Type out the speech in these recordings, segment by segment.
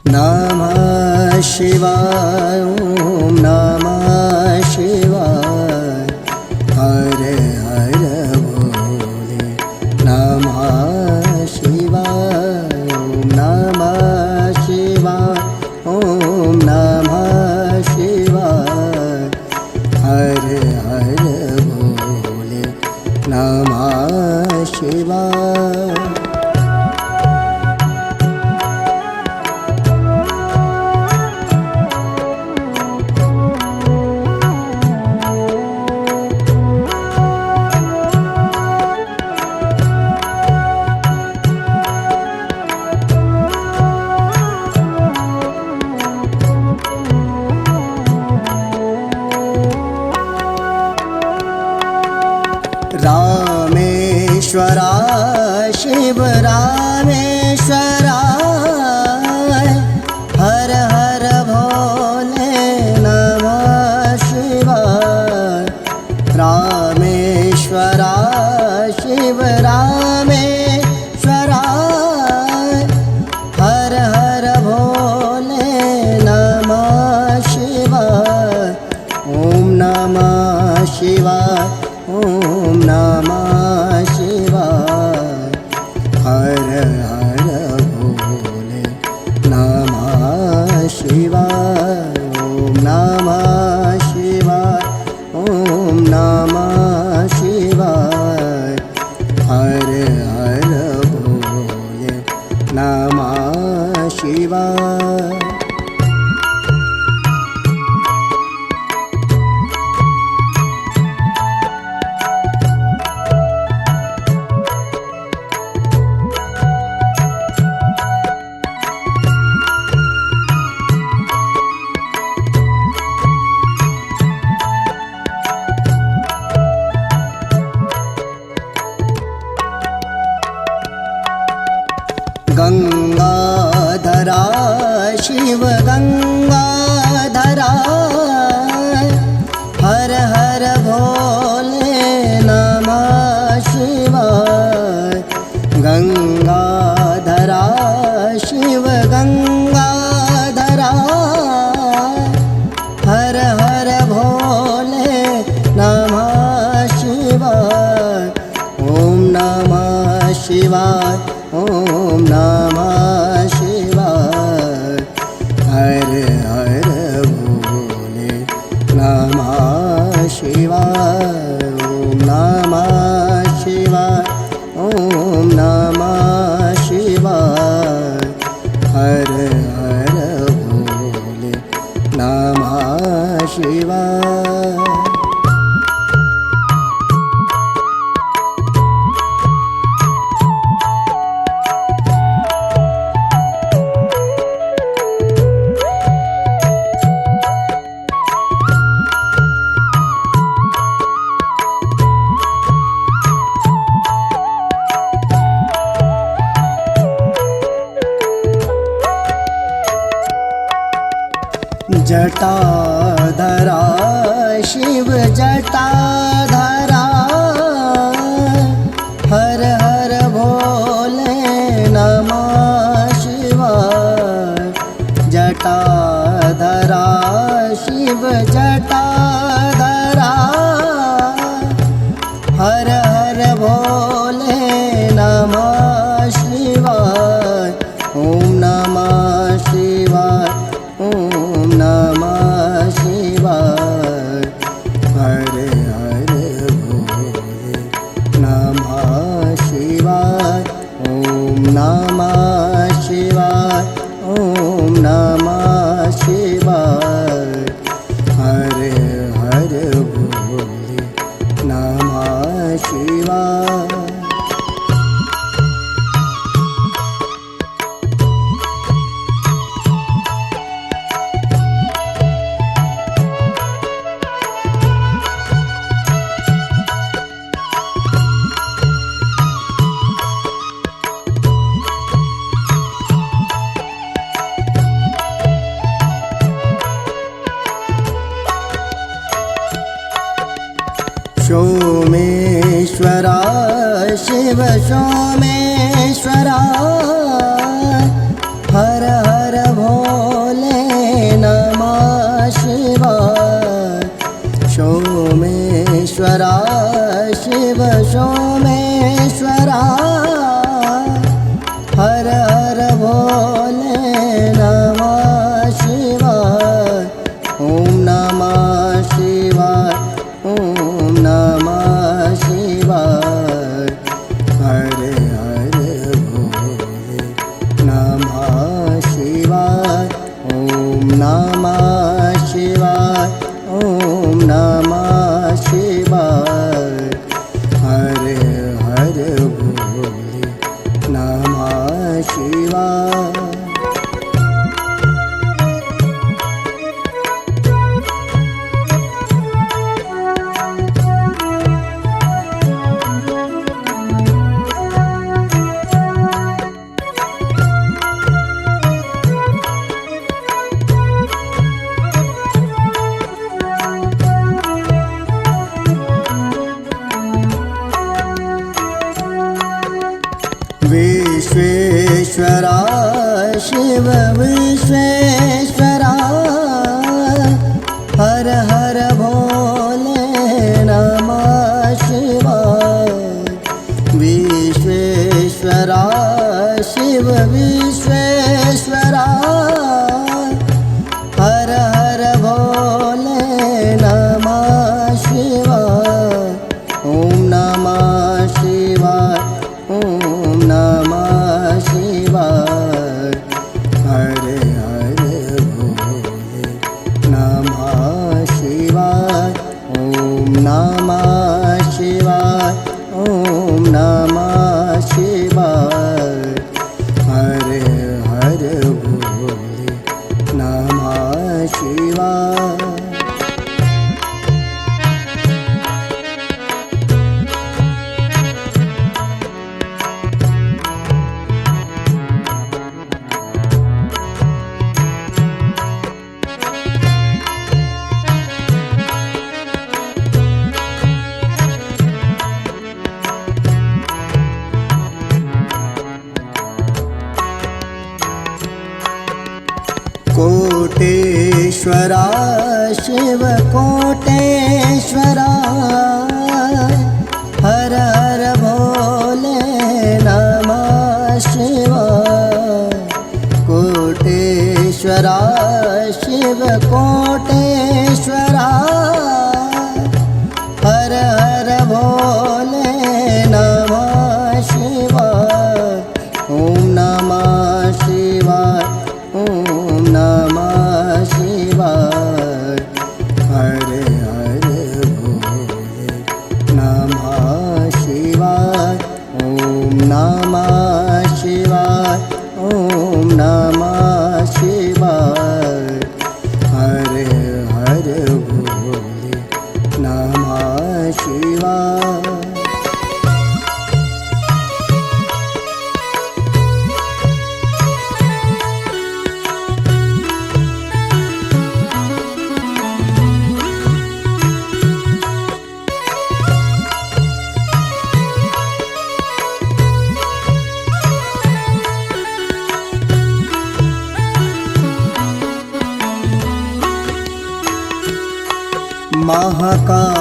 नमः शिवाय ॐ नमः शिवाय हर हर भोले नमः शिवाय ॐ नमः शिवाय ॐ नमः शिवाय हर हर भोले नमः शिवाय। रामेश्वरा शिव रामेश्वरा हर हर भोले नमः शिवाय। रामेश्वरा शिव रामेश्वरा हर हर भोले नमः शिवाय। ॐ नमः शिवाय ॐ नमः शिवाय हर हर भोले नमः शिवाय। ॐ नमः शिवाय ॐ नमः शिवाय हर हर भोले नमः शिवाय। गंगाधरा शिव गंगाधरा हर हर भोले नमः शिवाय। गंगाधरा शिव गंगाधरा हर हर भोले नमः शिवाय। ॐ नमः शिवाय ॐ नमः शिवाय हर हर भोले नमः शिवाय। ॐ नमः शिवाय ॐ नमः शिवाय हर हर भोले नमः शिवाय। जटाधरा शिव जटाधरा हर हर भोले नमः शिवाय। जटाधरा शिव जटाधरा हर हर भोले नमः शिवाय। ॐ नमः शिवाय ॐ नमः शिवाय हर हर भोले नमः शिवाय। ॐ नमः शिवाय ॐ नमः शिवाय हर हर भोले नमः शिवाय। सोमेश्वरा शिव सोमेश्वरा हर हर भोले नमः शिवाय, ॐ नमः शिवाय। हर हर भोले नमः शिवाय। विश्वेश्वरा शिव विश्वेश्वरा, हर हर भोले नमः शिवाय। विश्वेश्वरा शिव विश्वेश्वरा, हर हर भोले नमः शिवाय। ॐ नमः शिवाय, ॐ नमः शिवाय। हर हर भोले नमः शिवाय, ॐ नमः शिवाय, ॐ नमः शिवाय। हर हर भोले नमः शिवाय। कोटेश्वरा शिव कोटेश्वरा, हर हर भोले नमः शिवाय। कोटेश्वरा शिव कोटेश्वरा, हर हर भोले नमः शिवाय। ॐ नमः शिवाय, ॐ नमः शिवाय। हर हर भोले नमः शिवाय, ॐ नमः शिवाय, ॐ नमः शिवाय। हर हर भोले नमः शिवाय।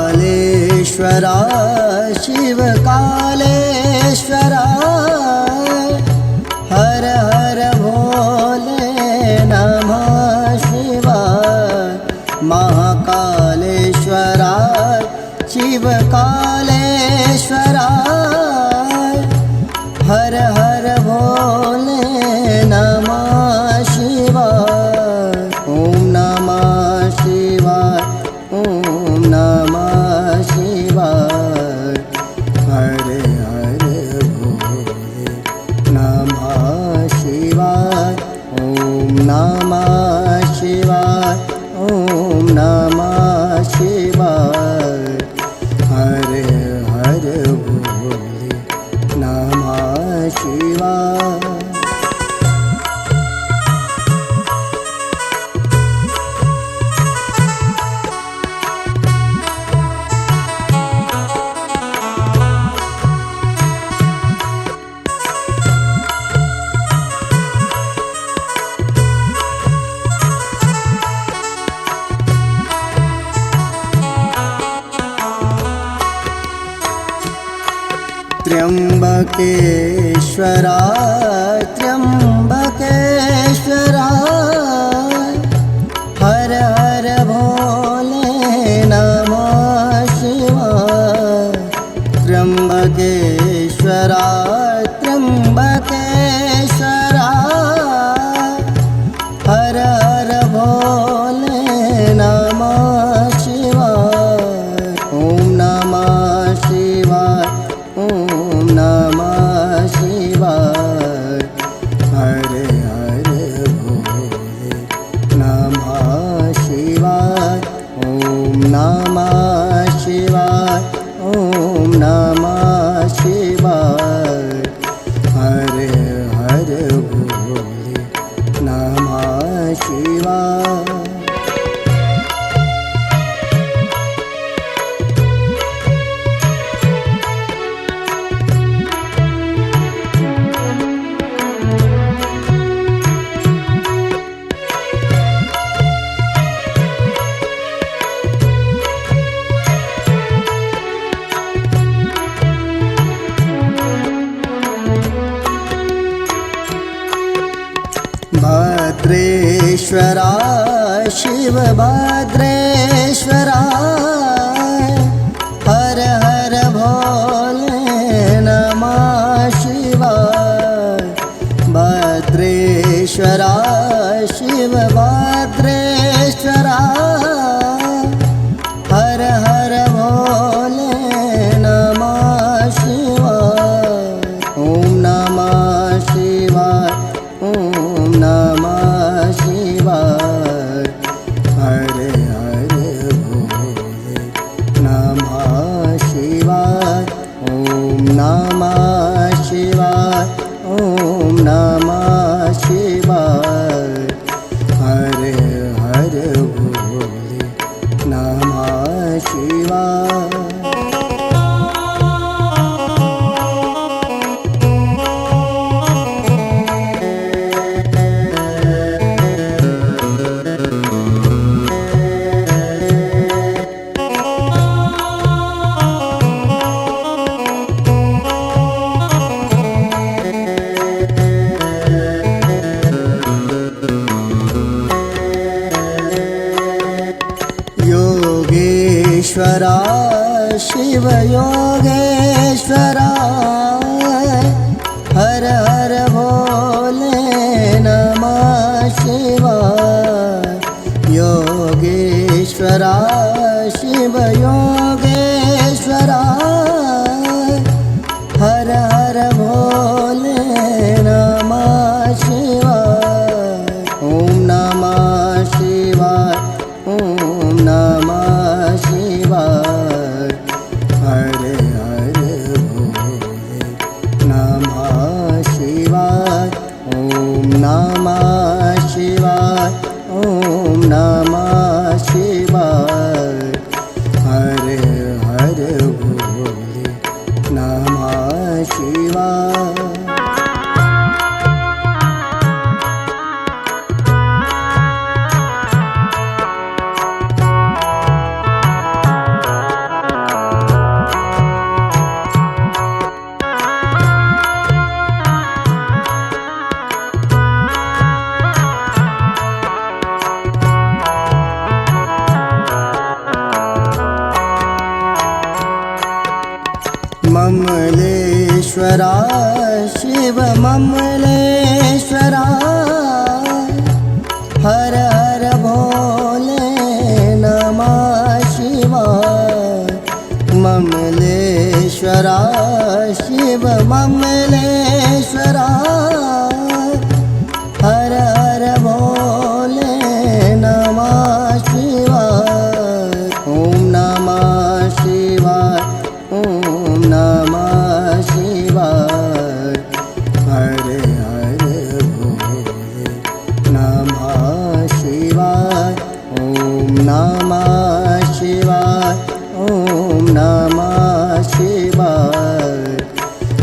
महाकालेश्वरा शिव कालेश्वरा, हर हर भोले नमः शिवाय। महाकालेश्वरा शिव कालेश्वरा, हर हर भोले नमः शिवाय। ॐ नमः शिवाय, ॐ नमः शिवाय। हर हर भोले नमः शिवाय, ॐ नमः शिवाय, ॐ नमः शिवाय। हर हर भोले नमः शिवाय। त्र्यंबकेश्वरा त्र्यंबकेश्वरा, हर हर भोले नमः शिवाय। त्र्यंबकेश्वरा त्र्यंबकेश्वरा, हर हर भोले भद्रेश्वराय शिवभद्रेश्वराय हर हर भोले नमः शिवाय भद्रेश्वराय शिवभद्रेश्वराय हर हर भोले नमः शिवाय ओम नमः शिवाय ओम नमः शिवाय हरे हरे भोले नमः शिवाय ओम नमः शिवाय ओम नमः शिवाय हरे हरे भोले नमः शिवाय। योगेश्वराय शिव योगेश्वराय हर हर भोले नमः शिवाय योगेश्वराय शिव योगेश्वराय हर हर भोले नमः शिवाय ओम नमः शिवाय ओम नमः शिवाय हरे हरे भोले नमः शिवाय ओम नमः शिवाय ओम नमः शिवाय हरे हरे भोले नमः शिवाय। ममलेश्वराय शिव ममलेश्वराय हर हर भोले नमः शिवाय ममलेश्वराय शिव ममलेश्वराय हर हर भोले नमः शिवाय ओम नमः शिवाय ओम नमः शिवाय हरे हरे भोले नमः शिवाय ओम नमः शिवाय ओम नमः शिवाय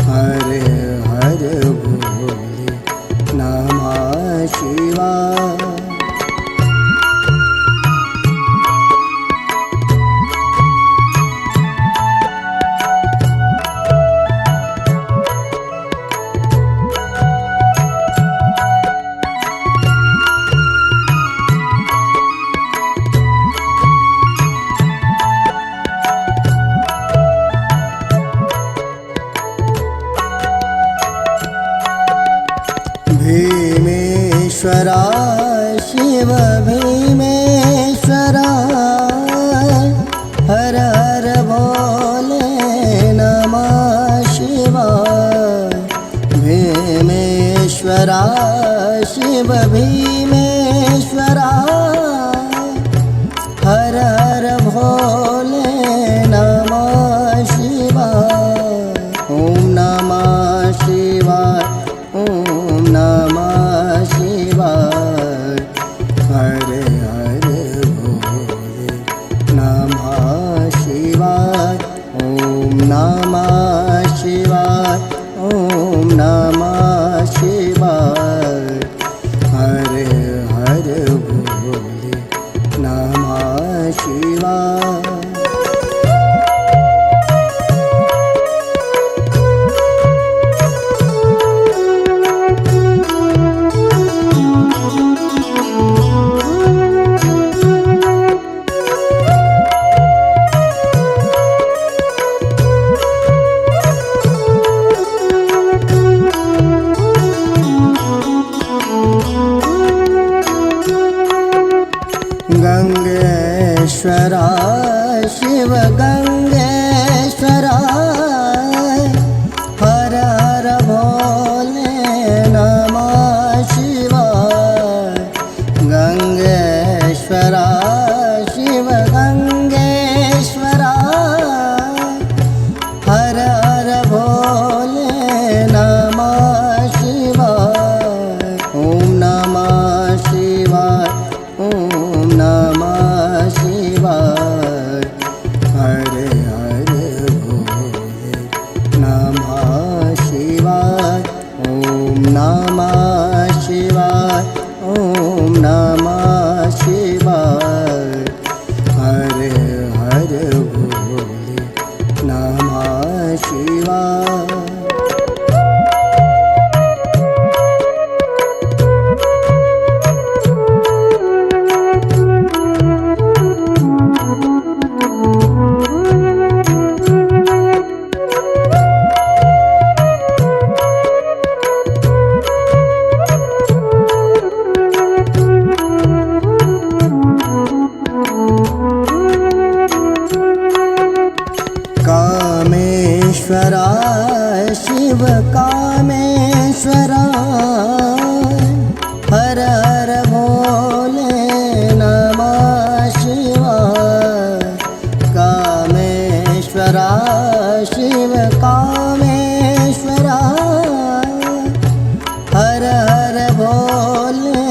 हरे हरे भोले नमः शिवाय। भीमेश्वराय शिव भीमेश्वराय हर हर भोले नमः शिवाय भीमेश्वराय शिव भीमेश्वराय हर हर भोले नमः शिवाय ओम नमः शिवाय ओम नमः शिवाय हरे हरे भोले नमः शिवाय ओम नमः शिवाय ओम नमः शिवाय हरे शिव गंगेश्वरा हर हर भोले नमः शिवाय गंगेश्वरा शिव गंगेश्वरा हर हर भोले नमः शिवाय ओम नमः शिवाय ओम नमः शिवाय हरे हरे भोले नमः शिवाय ओम नमः शिवाय ओम नमः शिवाय हरे हरे भोले नमः शिवाय कामेश्वरा शिव कामेश्वरा हर हर भोले नमः शिवाय कामेश्वरा शिव कामेश्वरा हर हर भोले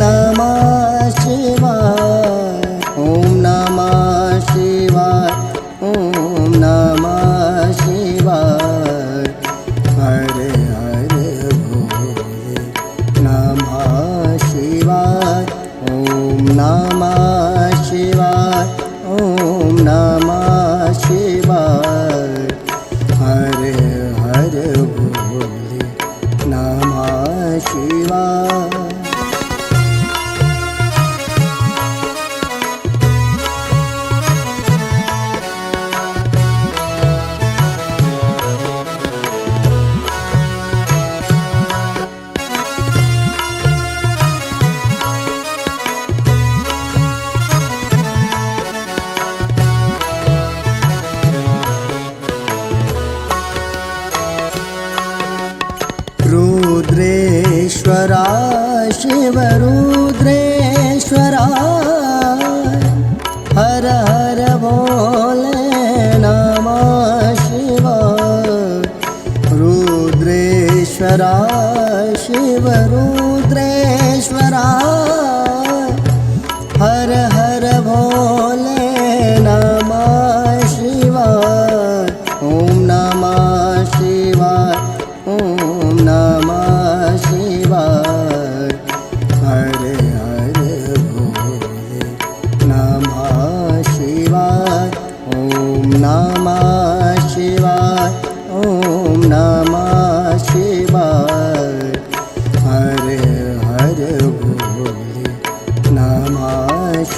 नमः शिवाय ओम नमः शिवाय ओम नमः शिवाय हरे हरे भोले नमः शिवाय ओम नमः शिवाय ओम नमः शिवाय हरे हरे भोले नमः शिवाय रुद्रेश्वरा शिव रुद्रेश्वरा हर हर भोले नमः शिवाय रुद्रेश्वरा शिव रुद्रेश्वरा हर हर भोले नमः शिवाय ओम नमः शिवाय ओम नमः शिवाय हरे हरे भोले नमः शिवाय ओम नमः शिवाय ओम नमः शिवाय हरे हरे भोले